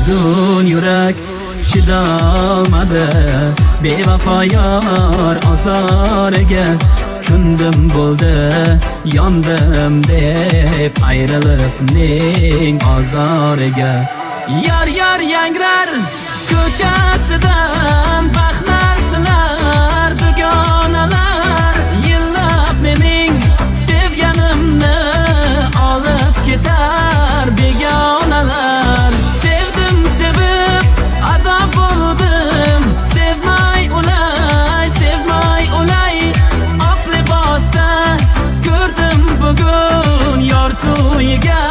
bugun yurak chidolmadi bevafo yor azoriga. Kundim bo'ldi yondim deb ayrilibning azoriga. Yar yangrar ko'chasidan baxtlar tilar dugonalar. Yillab mening sevganimni olib ketar begonalar. Sevdim sevib ado bo'ldim, sevmay ulay oq libosda ko'rdim bugun yor to'yiga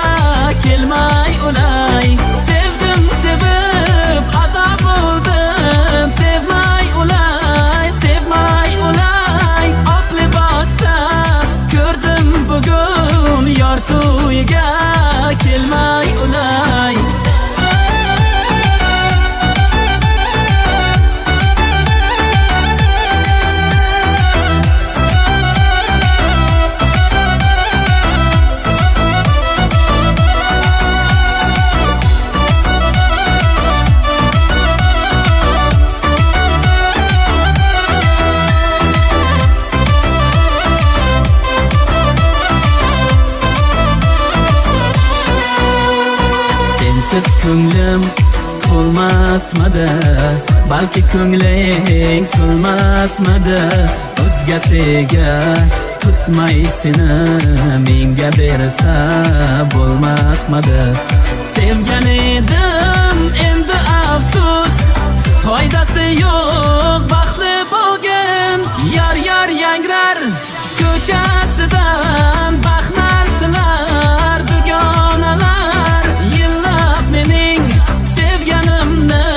kelmay ulay. Sevdim sevib ado bo'ldim, sevmay ulay oq libosda ko'rdim bugun yor to'yiga kelmay ulay. Sensiz ko'nglim to'lmasmadi, balki ko'ngling so'lmasmadi. O'zgasiga tutmay seni menga bersa bo'lmasmadi. Sevgan edim endi afsus, foydasi yo'q baxtli bo'lgin. Yar yangrar ko'chasidan baxtlar tilar dugonalar. Yillab mening sevganimni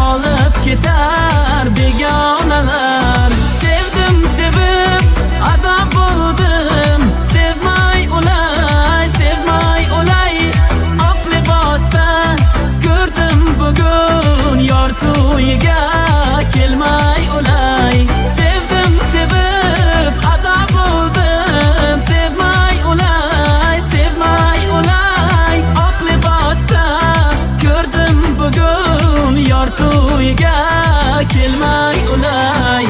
olib ketar begonalar. Sevdim sevib ado bo'ldim, sevmay ulay oq libosda ko'rdim bugun yor to'yiga kelmay ulay. Sevdim sevib ado bo'ldim, sevmay ulay oq libosda ko'rdim bugun yor to'yiga kelmay ulay.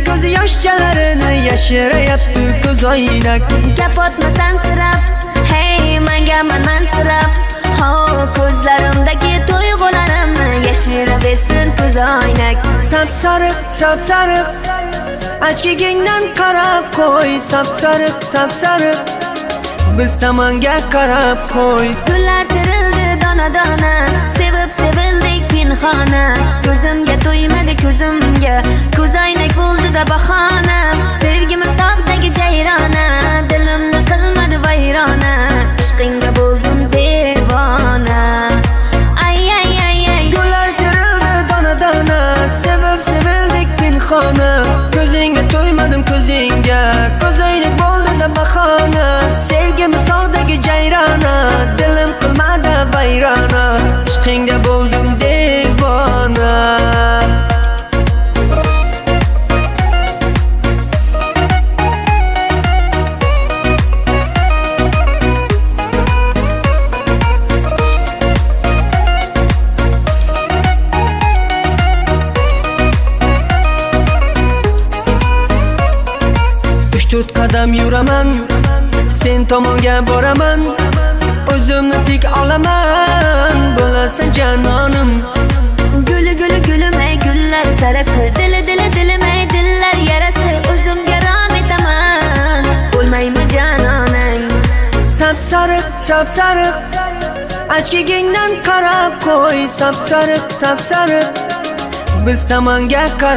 Ko'zi yoshchalarini yashirayapti ko'z oynak. Kapotmasan sirab, hey menga mansirab. Ho ko'zlarimdagi tuyg'ularimni yashiraversin ko'z oynak. Sapsariq achkigingdan qarab qo'y. Sapsariq biz tomonga qarab qo'y. Gullar terildi dona sevib sevildik pinhona. Ko'zimga to'ymadi ko'zimga, ko'z oynak bo'ldi-da bahona. Sevgimiz tog'dagi jayrona, dilimni qilmadi vayrona. Ishqingga bo'ldim devona. Ay Gullar terildi dona sevib sevildik pinhona. Ko'zingga to'ymadim ko'zingga, ko'z oynak bo'ldi-da bahona. Sevgimiz tog'dagi jayrona, dilim qilmadi vayrona. Ishqingga bo'ldim devona. To'rt qadam yuraman, sen tomonga boraman. O'zimni tik olaman, bo'lasan janonim. Guli ey gullar sarasi, dilim ey dillar yarasi. O'zimga rom etaman, bo'lmaymi janonim. Sapsariq Achkigingdan qarab qo'y, sapsariq, sapsariq biz tomonga qarab